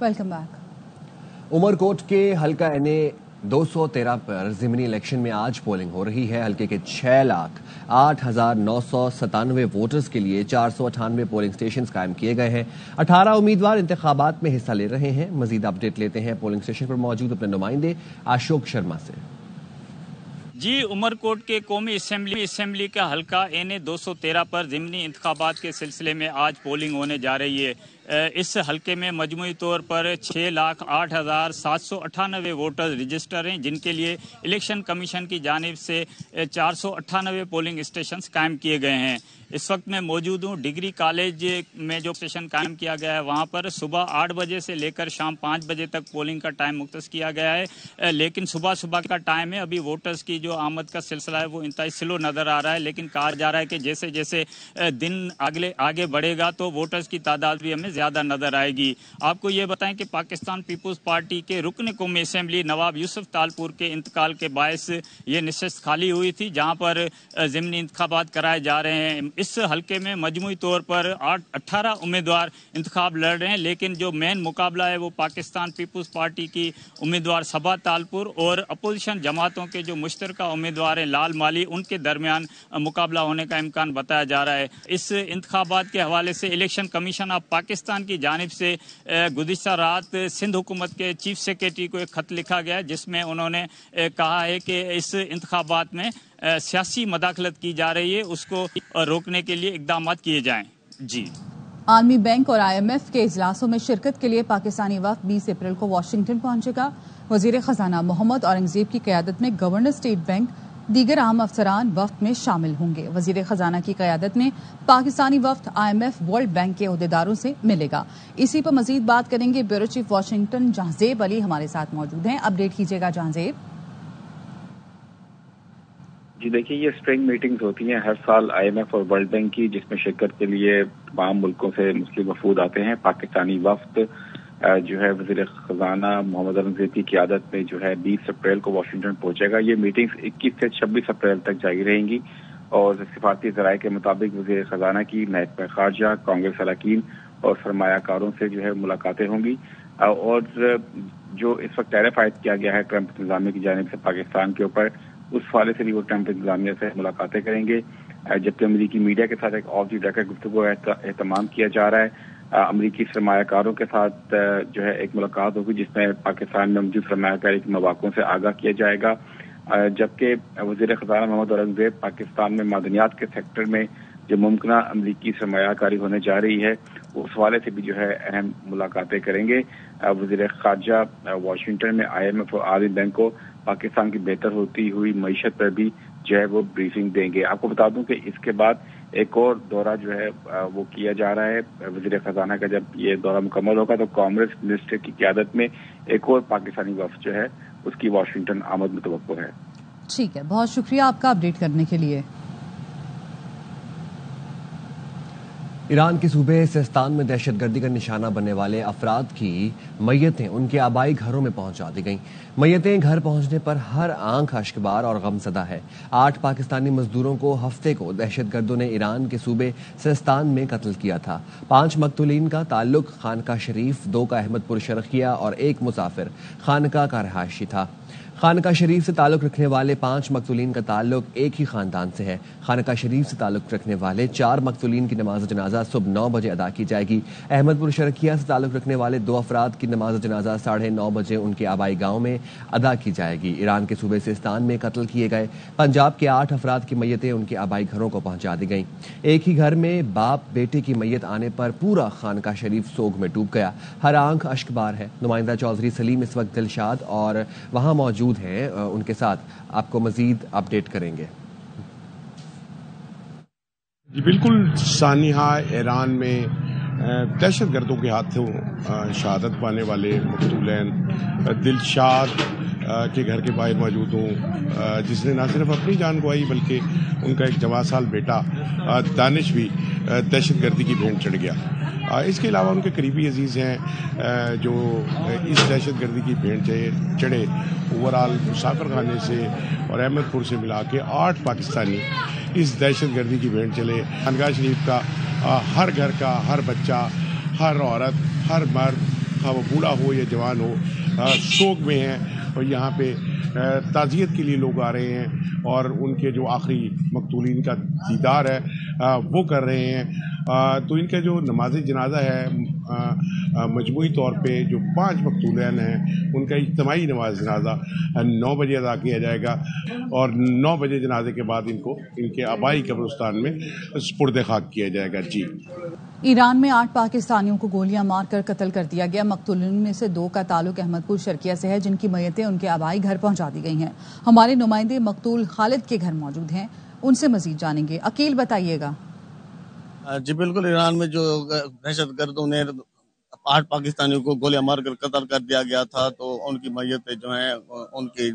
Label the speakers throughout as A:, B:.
A: Welcome back.
B: Umarkot के हल्का NA 213 पर ज़िमनी इलेक्शन में आज पोलिंग हो रही है। हल्के के 6,08,997 वोटर्स के लिए 498 पोलिंग स्टेशन कायम किए गए हैं। 18 उम्मीदवार इंतखाबात में हिस्सा ले रहे हैं। मजीद अपडेट लेते हैं पोलिंग स्टेशन पर मौजूद अपने नुमाइंदे अशोक शर्मा से।
C: जी, उमरकोट के कौमी असेंबली का हल्का एनए 213 पर ज़िमनी इंतखाबात के सिलसिले में आज पोलिंग होने जा रही है। इस हल्के में मजमूई तौर पर 6,08,798 वोटर्स रजिस्टर हैं, जिनके लिए इलेक्शन कमीशन की जानिब से 498 पोलिंग स्टेशन कायम किए गए हैं। इस वक्त मैं मौजूद हूँ डिग्री कॉलेज में। जो स्टेशन कायम किया गया है वहाँ पर सुबह 8 बजे से लेकर शाम 5 बजे तक पोलिंग का टाइम मुख्तस किया गया है, लेकिन सुबह का टाइम है। अभी वोटर्स की जो आमद का सिलसिला है वो इंतहाई स्लो नज़र आ रहा है, लेकिन कहा जा रहा है कि जैसे जैसे दिन आगे बढ़ेगा तो वोटर्स की तादाद भी हमें ज़्यादा नज़र आएगी। आपको ये बताएं कि पाकिस्तान पीपुल्स पार्टी के रुकन कौमी असेंबली नवाब यूसुफ तालपुर के इंतकाल के बायस ये नशिस्त खाली हुई थी, जहाँ पर ज़िमनी इंतखाबात कराए जा रहे हैं। इस हल्के में मजमूई तौर पर 18 उम्मीदवार इंतखाब लड़ रहे हैं, लेकिन जो मेन मुकाबला है वो पाकिस्तान पीपुल्स पार्टी की उम्मीदवार सबा तालपुर और अपोजिशन जमातों के जो मुश्तरका उम्मीदवार हैं लाल माली, उनके दरमियान मुकाबला होने का इम्कान बताया जा रहा है। इस इंतखाबात के हवाले से इलेक्शन कमीशन ऑफ पाकिस्तान की जानिब से गुज़िश्ता रात सिंध हुकूमत के चीफ सेक्रेटरी को एक खत लिखा गया है, जिसमें उन्होंने कहा है कि इस इंतखाबात में सियासी मदाखलत की जा रही है, उसको रोकने के लिए इकदाम किए जाएं। जी,
A: आलमी बैंक और IMF के इजलासों में शिरकत के लिए पाकिस्तानी वफ्द 20 अप्रैल को वाशिंगटन पहुंचेगा। वजीर खजाना मोहम्मद औरंगजेब की क़यादत में गवर्नर स्टेट बैंक दीगर अहम अफसरान वफ्द में शामिल होंगे। वजीर खजाना की क़यादत में पाकिस्तानी वफ्द IMF वर्ल्ड बैंक के अहदेदारों से मिलेगा। इसी पर मजीद बात करेंगे bureau chief Washington Jahanzeb Ali हमारे साथ मौजूद हैं। अपडेट कीजिएगा जहांजेब।
D: जी देखिए, ये स्प्रिंग मीटिंग्स होती हैं हर साल IMF और वर्ल्ड बैंक की, जिसमें शिरकत के लिए तमाम मुल्कों से मुस्लिम वफूद आते हैं। पाकिस्तानी वफ्द जो है वज़ीर ख़ज़ाना मोहम्मद औरंगज़ेब की क़यादत में जो है 20 अप्रैल को वाशिंगटन पहुंचेगा। ये मीटिंग्स 21 से 26 अप्रैल तक जारी रहेंगी और सिफारती ज़राए के मुताबिक वज़ीर ख़ज़ाना की महकमा ख़ारजा, कांग्रेस अरकान और सरमायाकारों से जो है मुलाकातें होंगी। और जो इस वक्त टैरिफ आयद किया गया है ट्रंप इंतज़ामिया की जानिब से पाकिस्तान के ऊपर, उस हवाले से भी वो ट्रंप इंतज़ामिया से मुलाकातें करेंगे। जबकि अमरीकी मीडिया के साथ एक ऑफ द रेकॉर्ड गुफ्तगू का एहतमाम किया जा रहा है। अमरीकी सरमायाकारों के साथ जो है एक मुलाकात होगी, जिसमें पाकिस्तान में मौजूद सरमायाकारी के मौक़ों से आगाह किया जाएगा। जबकि वज़ीर ख़ज़ाना मोहम्मद औरंगज़ेब पाकिस्तान में मादनियात के सेक्टर में जो मुमकिन अमरीकी सरमायाकारी होने जा रही है, उस हवाले से भी जो है अहम मुलाकातें करेंगे। वज़ीर ख़ारजा वाशिंगटन में IMF और आलमी बैंक को पाकिस्तान की बेहतर होती हुई मईशत पर भी जो है वो ब्रीफिंग देंगे। आपको बता दूं कि इसके बाद एक और दौरा जो है वो किया जा रहा है वज़ीर ख़ज़ाना का। जब ये दौरा मुकम्मल होगा तो कांग्रेस मिनिस्टर की क़यादत में एक और पाकिस्तानी वफ़द जो है उसकी वाशिंगटन आमद मुतवक्को है।
A: ठीक है, बहुत शुक्रिया आपका अपडेट करने के लिए।
B: ईरान के सूबे सिस्तान में दहशतगर्दी का निशाना बनने वाले अफराद की मैयतें उनके आबाई घरों में पहुंचा दी गईं। मैयतें घर पहुंचने पर हर आंख अश्कबार और गमज़दा है। 8 पाकिस्तानी मजदूरों को हफ्ते को दहशतगर्दों ने ईरान के सूबे सिस्तान में कत्ल किया था। 5 मकतूलीन का ताल्लुक खानका शरीफ, 2 का अहमदपुर शरकिया और 1 मुसाफिर खानका का रहायशी था। खानका शरीफ से ताल्लुक रखने वाले 5 मकतूलीन का ताल्लुक एक ही खानदान से है। खानका शरीफ से ताल्लुक रखने वाले 4 मकतूलीन की नमाज जनाजा सुबह 9 बजे अदा की जाएगी। अहमदपुर शरकिया से ताल्लुक रखने वाले 2 अफराद की नमाज जनाजा 9:30 बजे उनके आबाई गांव में अदा की जाएगी। ईरान के सूबे सिस्तान में कत्ल किए गए पंजाब के 8 अफराद की मैयतें उनके आबाई घरों को पहुंचा दी गईं। एक ही घर में बाप बेटे की मैयत आने पर पूरा खानका शरीफ सोग में डूब गया। हर आंख अश्कबार है। नुमाइंदा चौधरी सलीम इस वक्त दिलशाद और वहां मौजूद हैं, उनके साथ आपको मजीद अपडेट करेंगे।
E: जी बिल्कुल, सानिहा ईरान में दहशतगर्दों के हाथों शहादत पाने वाले मकतूलैन दिलशाद के घर के बाहर मौजूद हूँ, जिसने न सिर्फ अपनी जान गंवाई बल्कि उनका एक जवां साल बेटा दानिश भी दहशतगर्दी की भेंट चढ़ गया। इसके अलावा उनके करीबी अजीज़ हैं जो इस दहशतगर्दी की भेंट चढ़े। ओवरऑल मुसाफिर खाने से और अहमदपुर से मिला के 8 पाकिस्तानी इस दहशतगर्दी की भेंट चले। खानका शरीफ का हर घर का हर बच्चा, हर औरत, हर मर्द, हाँ वो बूढ़ा हो या जवान हो, शोक में हैं और यहाँ पे ताज़ियत के लिए लोग आ रहे हैं और उनके जो आखिरी मकतूलीन का दीदार है वो कर रहे हैं। तो इनका जो नमाज जनाजा है मजमूई तौर पे जो 5 मकतूलैन हैं उनका इज्तिमाई नमाज जनाजा 9 बजे अदा किया जाएगा और 9 बजे जनाजे के बाद इनको इनके आबाई कब्रिस्तान में सुपुर्द खाक किया जाएगा। जी।
A: ईरान में 8 पाकिस्तानियों को गोलियां मारकर कत्ल कर दिया गया। मकतूलों में से 2 का ताल्लुक अहमदपुर शर्किया से है, जिनकी मैयतें उनके आबाई घर पहुंचा दी गई हैं। हमारे नुमाइंदे मकतूल खालिद के घर मौजूद हैं, उनसे मजीद जानेंगे। अकील बताइएगा।
F: जी बिल्कुल, ईरान में जो दहशतगर्दों ने 8 पाकिस्तानियों को गोलियां मारकर कत्ल कर दिया गया था, तो उनकी मैयतें जो हैं उनके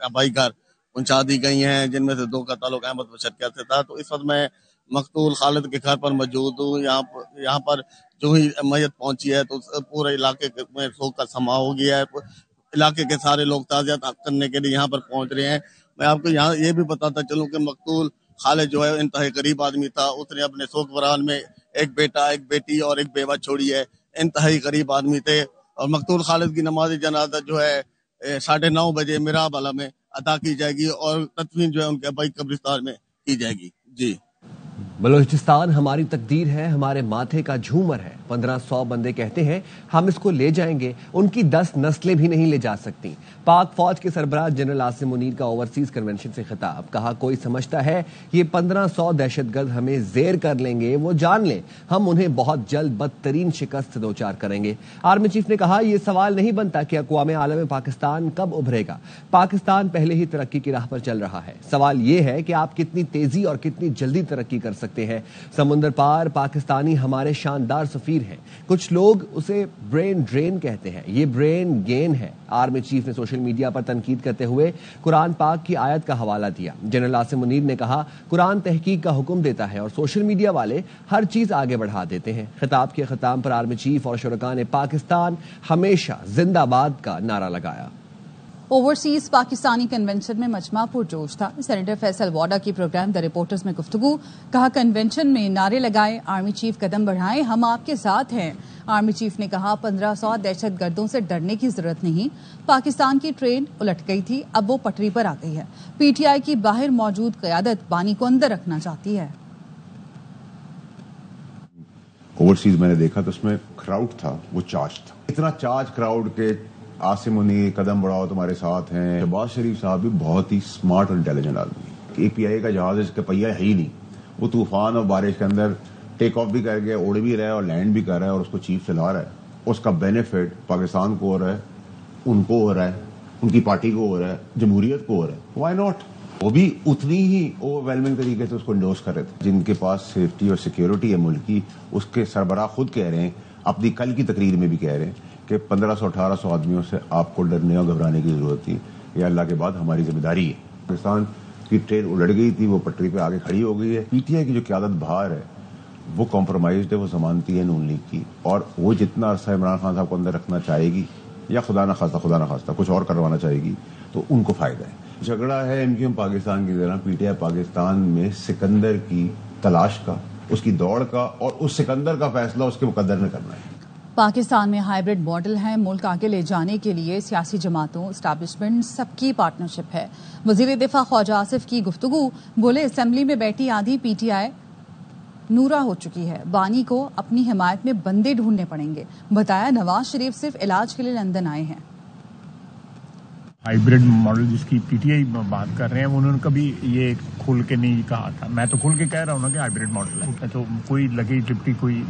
F: आबाई घर पहुंचा दी गई हैं, जिनमें से 2 का ताल्लुक अहमदपुर शर्किया से था। तो इस वक्त मैं मकतूल खालिद के घर पर मौजूद हूँ। यहाँ पर जो ही मैयत पहुंची है तो पूरे इलाके में शोक का समा हो गया है। इलाके के सारे लोग ताज़ियत करने के लिए यहाँ पर पहुंच रहे हैं। मैं आपको यहाँ ये भी बताता चलूँ कि मकतूल खालिद जो है इंतहाई गरीब आदमी था। उसने अपने शोक बरान में एक बेटा, एक बेटी और एक बेवा छोड़ी है। इंतहाई गरीब आदमी थे और मकतूल खालिद की नमाज जनाजा जो है 9:30 बजे मिराब वाला में अदा की जाएगी और तदफीन जो है उनके आबाई कब्रिस्तान में की जाएगी। जी।
B: बलूचिस्तान हमारी तकदीर है, हमारे माथे का झूमर है। 1500 बंदे कहते हैं हम इसको ले जाएंगे, उनकी 10 नस्लें भी नहीं ले जा सकती। पाक फौज के सरबराह जनरल आसिम मुनीर का ओवरसीज कन्वेंशन से खिताब। कहा कोई समझता है ये 1500 दहशतगर्द हमें जेर कर लेंगे, वो जान लें हम उन्हें बहुत जल्द बदतरीन शिकस्त से दोचार करेंगे। आर्मी चीफ ने कहा यह सवाल नहीं बनता कि अक़वाम आलम में पाकिस्तान कब उभरेगा। पाकिस्तान पहले ही तरक्की की राह पर चल रहा है। सवाल ये है कि आप कितनी तेजी और कितनी जल्दी तरक्की कर सकते हैं। समुंदर पार पाकिस्तानी हमारे शानदार सफीर हैं। कुछ लोग उसे ब्रेन ड्रेन कहते हैं, ये ब्रेन गेन है। आर्मी चीफ ने सोशल मीडिया पर तनकीद करते हुए कुरान पाक की आयत का हवाला दिया। जनरल आसिम मुनीर ने कहा कुरान तहकीक का हुक्म देता है और सोशल मीडिया वाले हर चीज आगे बढ़ा देते हैं। खिताब के खिताम पर आर्मी चीफ और शुरका ने पाकिस्तान हमेशा जिंदाबाद का नारा लगाया।
A: ओवरसीज पाकिस्तानी कन्वेंशन में मजमा पुरजोश था। सेनेटर फैसल वाडा की प्रोग्राम द रिपोर्टर्स में गुफ्तगू। कहा कन्वेंशन में नारे लगाए, आर्मी चीफ कदम बढ़ाएं, हम आपके साथ हैं। आर्मी चीफ ने कहा 1500 दहशतगर्दों से डरने की जरूरत नहीं। पाकिस्तान की ट्रेन उलट गई थी, अब वो पटरी पर आ गई है। पीटीआई की बाहर मौजूद क़यादत बानी को अंदर रखना चाहती है।
G: ओवरसीज मैंने देखा तो उसमें क्राउड था, वो चार्ज था। इतना चार्ज क्राउड के आसिम मुनीर कदम बढ़ाओ तुम्हारे साथ हैं। शहबाज शरीफ साहब भी बहुत ही स्मार्ट और इंटेलिजेंट आदमी। API का जहाज इसका पहिया है ही नहीं। वो तूफान और बारिश के अंदर टेक ऑफ भी कर गया, उड़ भी रहा है और लैंड भी कर रहा है और उसको चीफ चला रहा है। उसका बेनिफिट पाकिस्तान को हो रहा है, उनको हो रहा है, उनकी पार्टी को हो रहा है, जमहूरियत को हो रहा है। Why not? वो भी उतनी ही ओवरवेलमिंग तरीके से उसको इंडोर्स कर रहे थे। जिनके पास सेफ्टी और सिक्योरिटी है मुल्क की, उसके सरबराह खुद कह रहे हैं, अपनी कल की तकरीर में भी कह रहे हैं कि 1500-1800 आदमियों से आपको डरने और घबराने की जरूरत थी। ये अल्लाह के बाद हमारी जिम्मेदारी है। पाकिस्तान की ट्रेन उलट गई थी, वो पटरी पे आगे खड़ी हो गई है। पीटीआई की जो क़यादत बाहर है वो कॉम्प्रोमाइज्ड है, वो जमानती है नून लीग की, और वो जितना अरसा इमरान खान साहब को अंदर रखना चाहेगी या खुदा न खास्ता कुछ और करवाना चाहेगी तो उनको फायदा है। झगड़ा है MQM पाकिस्तान की तरह, पीटीआई पाकिस्तान में सिकंदर की तलाश का, उसकी दौड़ का, और उस सिकंदर का फैसला उसके मुकद्दर में करना है।
A: पाकिस्तान में हाइब्रिड मॉडल है। मुल्क आगे ले जाने के लिए सियासी जमातों, एस्टैब्लिशमेंट सबकी पार्टनरशिप है। वजीर दिफा ख्वाजा आसिफ की गुफ्तगू। बोले असेंबली में बैठी आधी PTI नूरा हो चुकी है, बानी को अपनी हिमायत में बंदे ढूंढने पड़ेंगे। बताया नवाज शरीफ सिर्फ इलाज के लिए लंदन आए हैं।
H: हाइब्रिड मॉडल जिसकी PTI बात कर रहे हैं, उन्होंने कभी ये खुल के नहीं कहा था। मैं तो खुल के कह रहा हूँ ना कि हाइब्रिड मॉडल है। तो कोई लगी टिप्टी कोई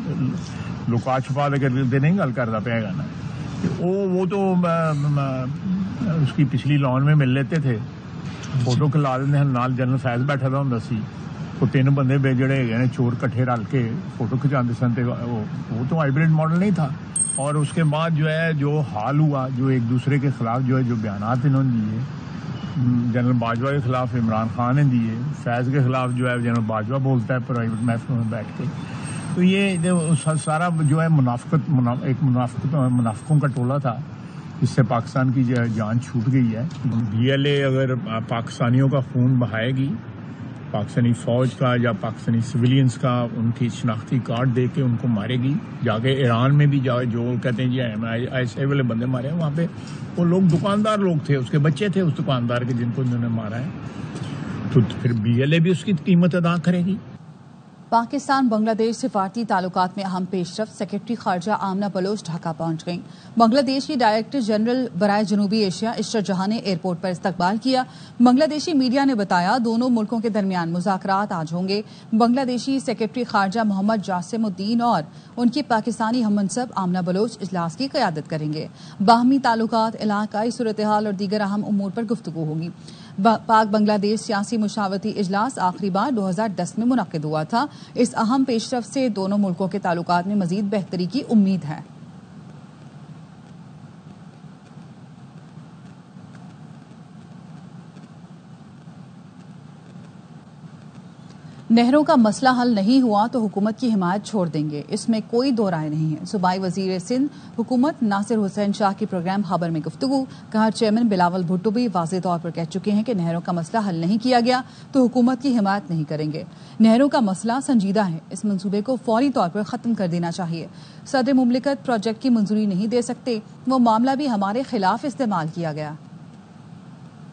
H: लुका छुपा लेकर नहीं गल करता पेगा ना। वो तो उसकी पिछली लॉन में मिल लेते थे, फोटो खिला देंगे नाल जनरल फैज बैठा था होंदा सी, वो 3 बंदे जड़े है चोर कट्ठे रल के फोटो खिंचाते सन। वो तो हाइब्रिड मॉडल नहीं था। और उसके बाद जो है जो हाल हुआ, जो एक दूसरे के खिलाफ जो है जो बयानात इन्होंने दिए, जनरल बाजवा के खिलाफ इमरान खान ने दिए, फैज़ के खिलाफ जो है जनरल बाजवा बोलता है प्राइवेट महफिल में बैठ के। तो ये सारा जो है मुनाफिकों का टोला था, इससे पाकिस्तान की जान छूट गई है। BLA अगर पाकिस्तानियों का खून बहाएगी पाकिस्तानी फौज का या पाकिस्तानी सिविलियंस का उनकी शनाख्ती कार्ड दे के उनको मारेगी। जाके ईरान में भी जाए, जो कहते हैं जी ऐसे वाले बंदे मारे हैं, वहाँ पे वो लोग दुकानदार लोग थे, उसके बच्चे थे उस दुकानदार के जिनको उन्होंने मारा है, तो फिर BLA भी उसकी कीमत अदा करेगी।
A: पाकिस्तान बांग्लादेश सिफारती ताल्लुकात में अहम पेशरफ। सेक्रेटरी खारजा आमना बलोच ढाका पहुंच गईं। बांग्लादेश की डायरेक्टर जनरल बराए जनूबी एशिया इशरत जहां ने एयरपोर्ट पर इस्तकबाल किया। बांग्लादेशी मीडिया ने बताया दोनों मुल्कों के दरमियान मुज़ाकरात आज होंगे। बांग्लादेशी सेक्रेटरी खारजा मोहम्मद जासिमुद्दीन और उनकी पाकिस्तानी हममनसब आमना बलोच इजलास की क़यादत करेंगे। बाहमी ताल्लुकात, इलाकाई सूरत हाल और दीगर अहम उमूर पर गुफ्तगू होगी। पाक बांग्लादेश सियासी मुशावरती इजलास आखिरी बार 2010 में मुनक्किद हुआ था। इस अहम पेशरफ से दोनों मुल्कों के ताल्लुकात में मजीद बेहतरी की उम्मीद है। नहरों का मसला हल नहीं हुआ तो हुकूमत की हिमायत छोड़ देंगे, इसमें कोई दो राय नहीं है। सूबाई वजीर सिंध हुकूमत नासिर हुसैन शाह की प्रोग्राम खबर में गुफ्तगू। कहा चेयरमैन बिलावल भुट्टो भी वाज़ेह तौर पर कह चुके हैं कि नहरों का मसला हल नहीं किया गया तो हुकूमत की हिमायत नहीं करेंगे। नहरों का मसला संजीदा है, इस मंसूबे को फौरी तौर पर खत्म कर देना चाहिए। सदर मुमलिकत प्रोजेक्ट की मंजूरी नहीं दे सकते, वो मामला भी हमारे खिलाफ इस्तेमाल किया गया।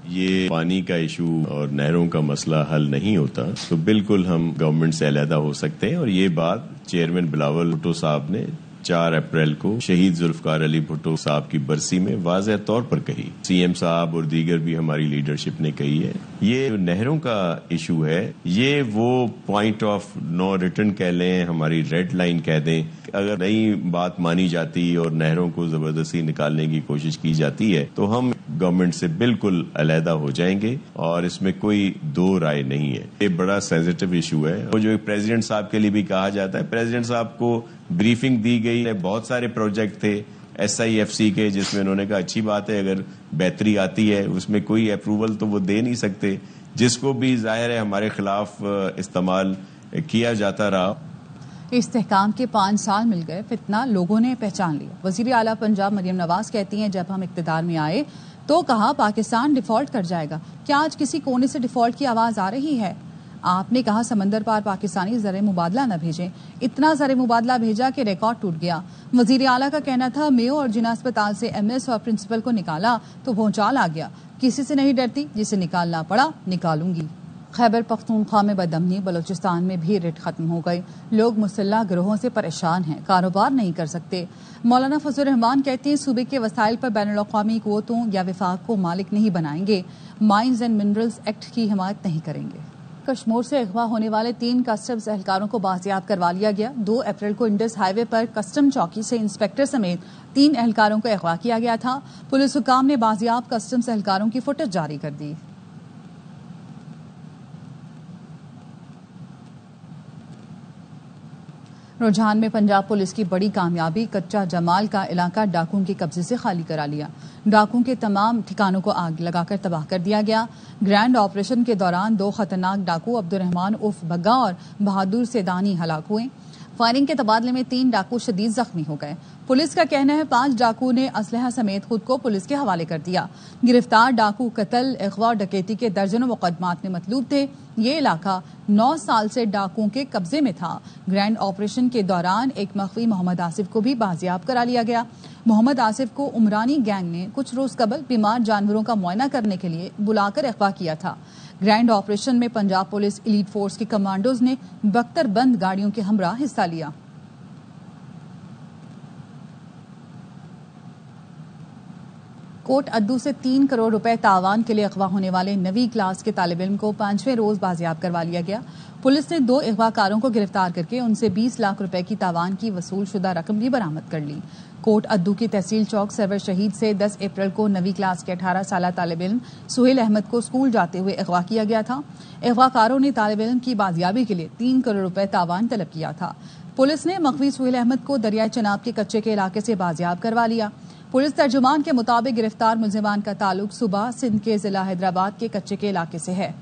I: ये पानी का इशू और नहरों का मसला हल नहीं होता तो बिल्कुल हम गवर्नमेंट से अलहदा हो सकते हैं। और ये बात चेयरमैन बिलावल भुट्टो साहब ने 4 अप्रैल को शहीद जुल्फकार अली भुट्टो साहब की बरसी में वाज़ेह तौर पर कही। CM साहब और दीगर भी हमारी लीडरशिप ने कही है। ये जो नहरों का इशू है, ये वो पॉइंट ऑफ नो रिटर्न कह लें, हमारी रेड लाइन कह दें। अगर नई बात मानी जाती और नहरों को जबरदस्ती निकालने की कोशिश की जाती है तो हम गवर्नमेंट से बिल्कुल अलहदा हो जाएंगे और इसमें कोई दो राय नहीं है। ये बड़ा सेंसिटिव इशू है। वो जो प्रेसिडेंट साहब के लिए भी कहा जाता है, प्रेसिडेंट साहब को ब्रीफिंग दी गई, बहुत सारे प्रोजेक्ट थे SIFC के जिसमें उन्होंने कहा अच्छी बात है, अगर बेहतरी आती है उसमें कोई अप्रूवल तो वो दे नहीं सकते, जिसको भी जाहिर है हमारे खिलाफ इस्तेमाल किया जाता रहा।
A: इस्तेहकाम के 5 साल मिल गए, फितना लोगों ने पहचान लिया। वजीर आला पंजाब मरियम नवाज कहती हैं जब हम इक्तिदार में आए तो कहा पाकिस्तान डिफॉल्ट कर जाएगा। क्या आज किसी कोने से डिफॉल्ट की आवाज आ रही है? आपने कहा समंदर पार पाकिस्तानी ज़र मुबादला न भेजें, इतना ज़र मुबादला भेजा कि रिकॉर्ड टूट गया। वजीर आला का कहना था मेयो और जिना अस्पताल से MS और प्रिंसिपल को निकाला तो भूचाल आ गया, किसी से नहीं डरती, जिसे निकालना पड़ा निकालूंगी। खैबर पख्तूनख्वा में बदअमनी, बलूचिस्तान में भी रिट खत्म हो गई। लोग मुसल्लह गिरोहों से परेशान हैं, कारोबार नहीं कर सकते। मौलाना फजल रहमान कहते हैं सूबे के वसाइल पर बैनुल-अक़वामी क़ुव्वतों या विफाक को मालिक नहीं बनाएंगे, माइंस एंड मिनरल्स एक्ट की हिमायत नहीं करेंगे। कश्मीर से अगवा होने वाले 3 कस्टम्स एहलकारों को बाजियाब करवा लिया गया। 2 अप्रैल को इंडस हाईवे पर कस्टम चौकी से इंस्पेक्टर समेत 3 एहलकारों को अगवा किया गया था। पुलिस हुकाम ने बाजियाब कस्टम्स एहलकारों की फुटेज जारी कर दी। रुझान में पंजाब पुलिस की बड़ी कामयाबी, कच्चा जमाल का इलाका डाकुओं के कब्जे से खाली करा लिया। डाकुओं के तमाम ठिकानों को आग लगाकर तबाह कर दिया गया। ग्रैंड ऑपरेशन के दौरान 2 खतरनाक डाकू अब्दुर्रहमान उर्फ बग्गा और बहादुर सेदानी हलाक हुए। फायरिंग के तबादले में 3 डाकू शदीद जख्मी हो गए। पुलिस का कहना है 5 डाकू ने असलहा समेत खुद को पुलिस के हवाले कर दिया। गिरफ्तार डाकू कत्ल, अगवा और डकैती के दर्जनों मुकदमात में मतलूब थे। ये इलाका 9 साल से डाकुओं के कब्जे में था। ग्रैंड ऑपरेशन के दौरान एक मख्फी मोहम्मद आसिफ को भी बाजियाब करा लिया गया। मोहम्मद आसिफ को उमरानी गैंग ने कुछ रोज कबल बीमार जानवरों का मुआयना करने के लिए बुलाकर अगवा किया था। ग्रैंड ऑपरेशन में पंजाब पुलिस एलीट फोर्स के कमांडोज ने बख्तरबंद गाड़ियों के हमरा हिस्सा लिया। कोट अद्दू से 3 करोड़ रुपए तावान के लिए अगवा होने वाले 9वीं क्लास के तालिब इल्म को 5वें रोज बाजियाब करवा लिया गया। पुलिस ने 2 अगवाकारों को गिरफ्तार करके उनसे 20 लाख रुपए की तावान की वसूल शुदा रकम भी बरामद कर ली। कोट अद्दू की तहसील चौक सरवर शहीद से 10 अप्रैल को 9वीं क्लास के 18 साल तालिब इल्म सुहेल अहमद को स्कूल जाते हुए अगवा किया गया था। अगवाकारों ने तालिब इल्म की बाजियाबी के लिए 3 करोड़ रुपए तावान तलब किया था। पुलिस ने मखवी सुहेल अहमद को दरियाई चनाब के कच्चे के इलाके से बाजियाब करवा लिया। पुलिस तर्जुमान के मुताबिक गिरफ्तार मुलजिमान का ताल्लुक सुबह सिंध के जिला हैदराबाद के कच्चे के इलाके से है।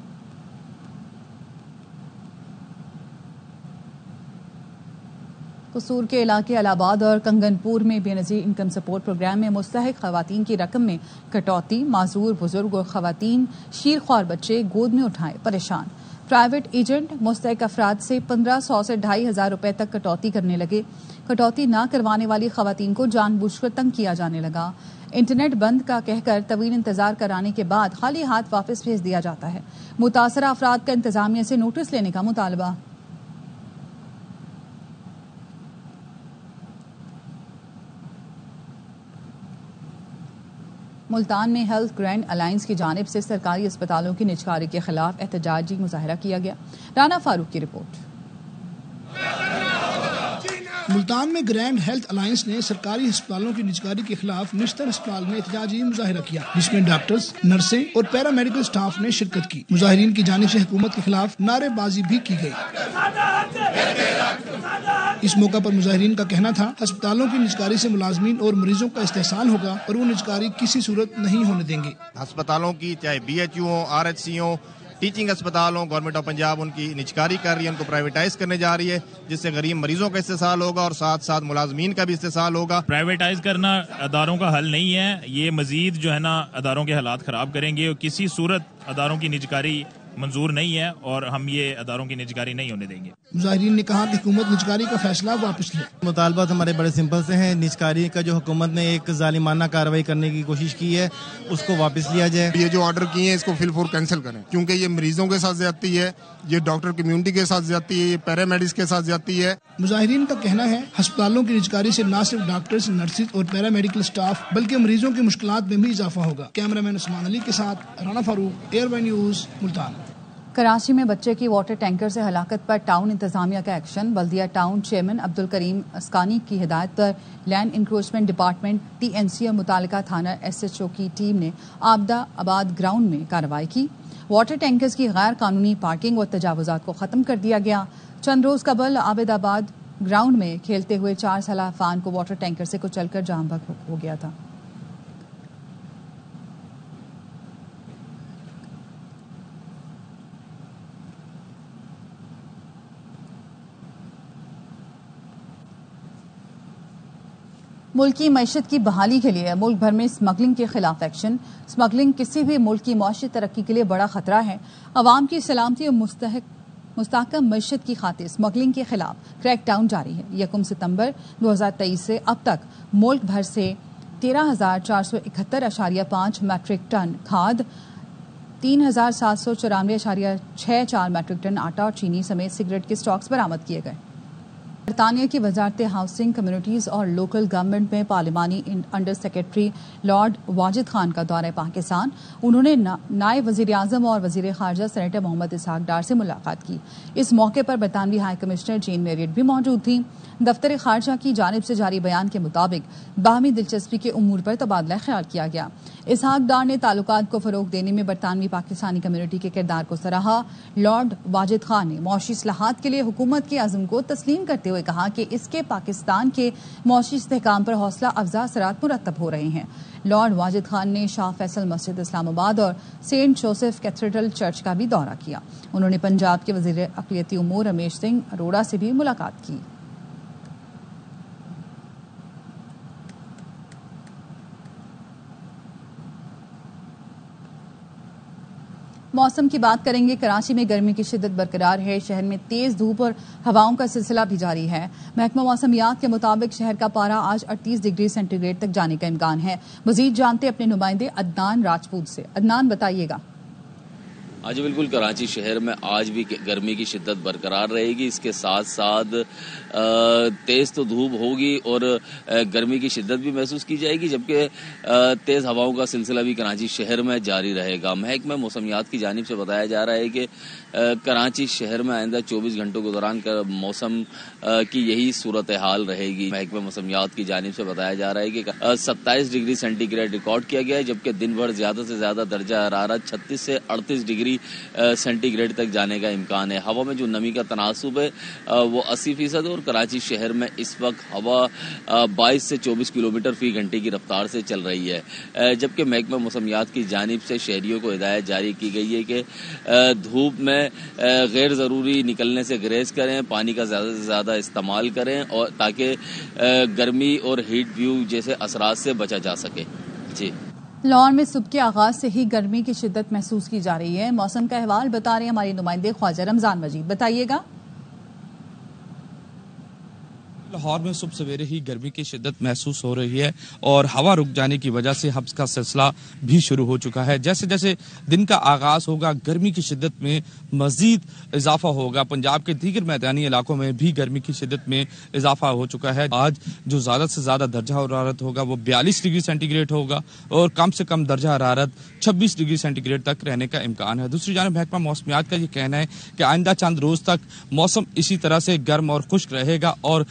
A: कसूर के इलाके इलाहाबाद और कंगनपुर में बेनजीर इनकम सपोर्ट प्रोग्राम में मुस्तहिक खवातीन की रकम में कटौती, माजूर बुजुर्ग और खवातीन शीरख्वार बच्चे गोद में उठाए परेशान। प्राइवेट एजेंट मुस्तहक अफराद से 1500 से 2500 रुपए तक कटौती करने लगे। कटौती न करवाने वाली खवातीन को जानबूझकर तंग किया जाने लगा। इंटरनेट बंद का कहकर तवील इंतजार कराने के बाद खाली हाथ वापस भेज दिया जाता है। मुतासरा अफराद का इंतजामिया से नोटिस लेने का मुतालबा। मुल्तान में हेल्थ ग्रैंड अलायंस की जानिब से सरकारी अस्पतालों की निजकारी के खिलाफ एहतजाजी मुजाहरा किया गया। राना फारूक की रिपोर्ट।
J: मुल्तान में ग्रैंड हेल्थ अलायंस ने सरकारी अस्पतालों की निजकारी के खिलाफ निश्तर अस्पताल में एहतजाजी मुजाहरा किया, जिसमें डॉक्टर्स, नर्सें और पैरामेडिकल स्टाफ ने शिरकत की। मुजाहिरीन की जानिब से हुकूमत के खिलाफ नारेबाजी भी की गई। इस मौका पर मुजाहिरीन का कहना था, अस्पतालों की निजकारी से मुलाजमीन और मरीजों का इस्तेहसाल होगा और वो निजकारी किसी सूरत नहीं होने देंगे।
K: अस्पतालों की चाहे BHU, RHC हो, टीचिंग अस्पताल हो, गवर्नमेंट ऑफ पंजाब उनकी निजकारी कर रही है, उनको प्राइवेटाइज करने जा रही है, जिससे गरीब मरीजों का इस्तेहसाल होगा और साथ साथ मुलाजमीन का भी इस्तेहसाल होगा।
L: प्राइवेटाइज करना अदारों का हल नहीं है, ये मजीद जो है ना अदारों के हालात खराब करेंगे और किसी सूरत अदारों की निजकारी मंजूर नहीं है और हम ये अदारों की निजकारी नहीं होने देंगे।
J: मुजाहिरीन ने कहा कि हुकूमत निजकारी का फैसला वापस ले।
M: मुतालबात हमारे बड़े सिंपल से हैं। निजकारी का जो हुकूमत ने एक जालिमाना कार्रवाई करने की कोशिश की है, उसको वापस लिया जाए।
N: ये जो ऑर्डर किए हैं इसको फिल फॉर कैंसिल करें, क्योंकि ये मरीजों के साथ ज्यादती है, ये डॉक्टर कम्युनिटी के साथ ज्यादती है, ये पैरामेडिक्स के साथ ज्यादती है।
J: मुजाहिरीन का कहना है, अस्पतालों की निजकारी से न सिर्फ डॉक्टर्स, नर्सिस और पैरामेडिकल स्टाफ बल्कि मरीजों की मुश्किलात में भी इजाफा होगा। कैमरामैन उस्मान अली के साथ राना फारूक, एयरवाई न्यूज, मुल्तान।
A: कराची में बच्चे की वाटर टैंकर से हलाकत पर टाउन इंतजामिया का एक्शन। बल्दिया टाउन चेयरमैन अब्दुल करीम अस्कानी की हिदायत पर लैंड इंक्रोचमेंट डिपार्टमेंट, TNC और मुतालिका थाना SHO की टीम ने आबदा आबाद ग्राउंड में कार्रवाई की। वाटर टैंकर्स की गैर कानूनी पार्किंग और तजावुजात को खत्म कर दिया गया। चंद रोज कबल आबदाबाद ग्राउंड में खेलते हुए 4 साल फान को वाटर टैंकर से कुचलकर जाम बहक हो गया था। मुल्क की मईशत की बहाली के लिए मुल्क भर में स्मगलिंग के खिलाफ एक्शन। स्मगलिंग किसी भी मुल्क की मौशी तरक्की के लिए बड़ा खतरा है। अवाम की सलामती और मुस्तहकम मईशत की खातिर स्मगलिंग के खिलाफ क्रैक डाउन जारी है। 1 सितंबर 2023 से अब तक मुल्क भर से 13,471.5 मैट्रिक टन खाद, 3,794.64 मैट्रिक टन आटा और चीनी समेत सिगरेट के स्टॉक्स बरामद किए गए। बरतानिया की वजारत हाउसिंग, कम्युनिटीज और लोकल गवर्नमेंट में पार्लिमानी under secretary lord Wajid Khan का दौरा पाकिस्तान। उन्होंने नायब वजीर आजम और वजीर खारजा सेनेटर मोहम्मद इसहाक डार से मुलाकात की। इस मौके पर बरतानवी हाई कमिश्नर जेन मेरियट भी मौजूद थी। दफ्तर खारजा की जानिब से जारी बयान के मुताबिक बाहमी दिलचस्पी के उमूर पर तबादला ख्याल किया गया। इसहाक डार ने ताल्लुकात को फरोग देने में बरतानवी पाकिस्तानी कम्युनिटी के किरदार को सराहा। लॉर्ड वाजिद खान ने मौशी इस्लाहात के लिए हुकूमत के अज़्म को तस्लीम करते हुए कहा कि इसके पाकिस्तान के मौशी इस्तेहकाम पर हौसला अफजा असरात मुरतब हो रहे हैं। लॉर्ड वाजिद खान ने शाह फैसल मस्जिद इस्लामाबाद और सेंट जोसेफ कैथेड्रल चर्च का भी दौरा किया। उन्होंने पंजाब के वजीर अक़लियती उमूर रमेश सिंह अरोड़ा से भी मुलाकात की। मौसम की बात करेंगे। कराची में गर्मी की शिद्दत बरकरार है। शहर में तेज धूप और हवाओं का सिलसिला भी जारी है। महकमा मौसमियात के मुताबिक शहर का पारा आज 38 डिग्री सेंटीग्रेड तक जाने का इम्कान है। मजीद जानते अपने नुमाइंदे अदनान राजपूत से। अदनान, बताइएगा।
O: आज बिल्कुल कराची शहर में आज भी गर्मी की शिद्दत बरकरार रहेगी। इसके साथ साथ तेज़ तो धूप होगी और गर्मी की शिद्दत भी महसूस की जाएगी, जबकि तेज़ हवाओं का सिलसिला भी कराची शहर में जारी रहेगा। महकमा मौसमियात की जानिब से बताया जा रहा है कि कराची शहर में आइंदा 24 घंटों के दौरान मौसम की यही सूरत हाल रहेगी। महकमा मौसमियात की जानिब से बताया जा रहा है कि 27 डिग्री सेंटीग्रेड रिकॉर्ड किया गया है, जबकि दिन भर ज्यादा से ज्यादा दर्जा हरारत 36 से 38 डिग्री सेंटीग्रेड तक जाने का इम्कान है। हवा में जो नमी का तनासुब है वो 80% और कराची शहर में इस वक्त हवा 22 से 24 किलोमीटर फी घंटे की रफ्तार से चल रही है, जबकि महकमा मौसमियात की जानिब से शहरियों को हिदायत जारी की गई है कि धूप में गैर ज़रूरी निकलने से गुरेज करें, पानी का ज़्यादा से ज़्यादा इस्तेमाल करें और ताकि गर्मी और हीट व्यू जैसे असरात से बचा जा सके। जी
A: لاہور میں صبح کے آغاز سے ہی گرمی کی شدت محسوس کی جا رہی ہے. موسم کا احوال بتا رہے ہیں ہماری نمائندے خواجہ رمضان مجید. بتائیے گا.
P: لاہور میں صبح سویرے ہی گرمی کی شدت محسوس ہو رہی ہے اور ہوا رک جانے کی وجہ سے حبس کا سلسلہ بھی شروع ہو چکا ہے. جیسے جیسے دن کا آغاز ہوگا گرمی کی شدت میں مزید اضافہ ہوگا. پنجاب کے دیگر میدانی علاقوں میں بھی گرمی کی شدت میں اضافہ ہو چکا ہے. آج جو زیادہ سے زیادہ درجہ حرارت ہوگا وہ 42 ڈگری سینٹی گریڈ ہوگا اور کم سے کم درجہ حرارت 26 ڈگری سینٹی گریڈ تک رہنے کا امکان ہے. دوسری جانب محکمہ موسمیات کا یہ کہنا ہے کہ آئندہ چند روز تک موسم اسی طرح سے گرم اور خشک رہے گا اور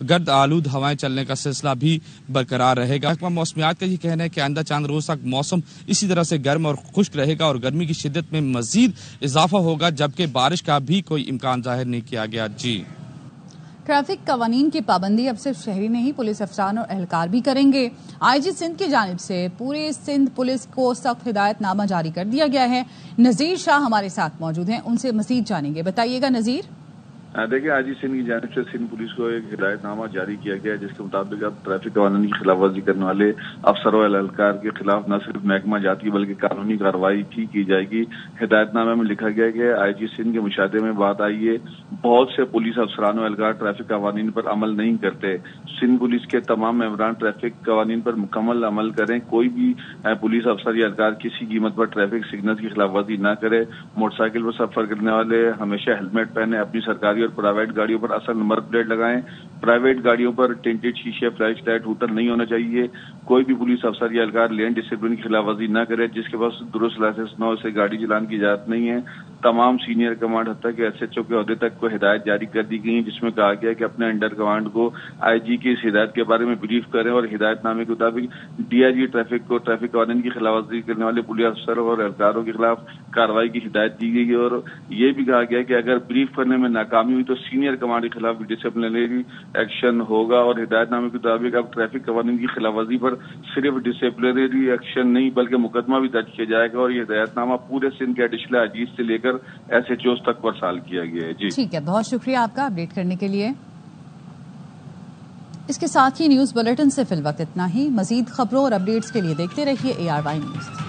P: گرد آلود ہوائیں چلنے کا سلسلہ بھی برقرار رہے گا. محکمہ موسمیات کا یہ کہنا ہے کہ آئندہ چند روز تک موسم اسی طرح سے گرم اور خشک رہے گا اور گرمی کی شدت میں مزید اضافہ ہوگا جبکہ بارش کا بھی کوئی امکان ظاہر نہیں کیا گیا. جی
A: ٹریفک قوانین کی پابندی اب صرف شہری نہیں پولیس افسران اور اہلکار بھی کریں گے. آئی جی سندھ کی جانب سے پورے سندھ پولیس کو سخت ہدایت نامہ جاری کر دیا گیا ہے. نذیر شاہ ہمارے ساتھ موجود ہیں, ان سے مزید جانیں گے. بتائیے گا نذیر.
Q: دیکھیے آج ہی سندھ کی جانب سے سندھ پولیس کو ایک ہدایت نامہ جاری کیا گیا ہے جس کے مطابق اب ٹریفک قوانین کی خلاف ورزی کرنے والے افسروں اور اہلکار کے خلاف نہ صرف محکمہ جات کی بلکہ قانونی کارروائی بھی کی جائے گی. ہدایت نامے میں لکھا گیا کہ آئی جی سندھ کے مشاہدے میں بات آئی ہے بہت سے پولیس افسران و اہلکار ٹریفک قوانین پر عمل نہیں کرتے. سندھ پولیس کے تمام ممبران ٹریفک قوانین پر مکمل عمل کریں. کوئی بھی پولیس افسر یا اہلکار کسی قیمت پر ٹریفک سگنل کی خلاف ورزی نہ کرے. موٹر سائیکل پر سفر کرنے والے ہمیشہ ہیلمٹ پہنے. اپنی سرکاری اور پرائیویٹ گاڑیوں پر اصل نمبر پلیٹ لگائیں. پرائیویٹ گاڑیوں پر ٹینٹڈ شیشے, فلیش لائٹ, ہوٹر نہیں ہونا چاہیے. کوئی بھی پولیس افسر یا اہلکار لین ڈسپلن کی خلاف ورزی نہ کرے جس کے پاس درست لائسنس نہ ہو اسے گاڑی چلانے کی اجازت نہیں ہے. تمام سینئر کمانڈ حتیٰ کہ ایس ایچ او کے عہدے تک کو ہدایت جاری کر دی گئی جس میں کہا گیا کہ اپنے انڈر کمانڈ کو آئی جی کی اس ہدایت کے بارے میں بریف کریں اور ہدایت نامے کے مطابق ڈی آئی جی ٹریفک کو ٹریفک قوانین کی خلاف ورزی کرنے والے پولیس افسروں اور اہلکاروں کے خلاف کارروائی کی ہدایت دی گئی ہے. اور یہ بھی کہا گیا کہ اگر بریف کرنے میں ناکامی ہوئی تو سینئر کمانڈ کے خلاف ڈسپلنری ایکشن ہوگا. اور ہدایت نامے کے مطابق اب ٹریفک قوانین کی خلاف ورزی پر صرف ڈسپلنری ایکشن نہیں بلکہ مقدمہ بھی درج کیا جائے گا. اور یہ ہدایت نامہ پورے سندھ کے ایڈیشنل آئی جیز سے لے کر ایس ایچ اوز تک ورسال کیا گیا ہے. جی
A: ٹھیک ہے, بہت شکریہ آپ کا اپڈیٹ کرنے کے لیے. اس کے ساتھ ہی نیوز بلیٹن سے فی الوقت اتنا ہی. مزید خبروں اور اپڈیٹس کے لیے دیکھتے رہیے ARY نیوز.